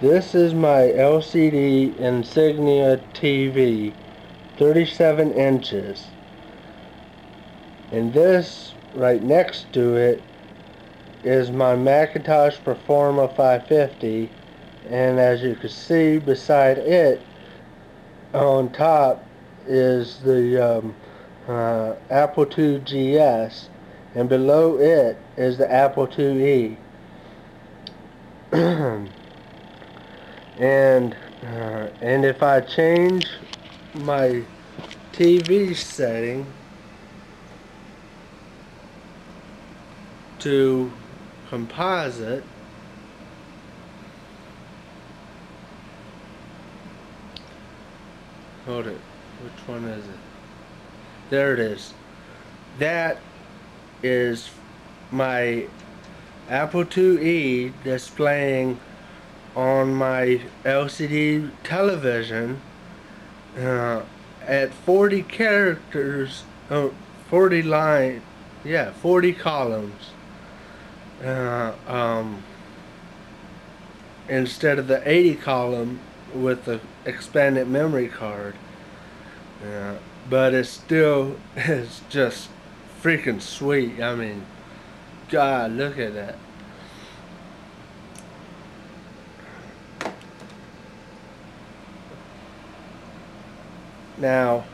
This is my LCD Insignia TV, 37 inches. And this, right next to it, is my Macintosh Performa 550. And as you can see, beside it, on top, is the Apple II GS. And below it is the Apple IIe. And if I change my TV setting to composite, hold it, which one is it? There it is. That is my Apple IIe displaying on my LCD television at 40 characters, 40 line, yeah, 40 columns, instead of the 80 column with the expanded memory card. But it still is just freaking sweet. I mean, God, look at that. Now,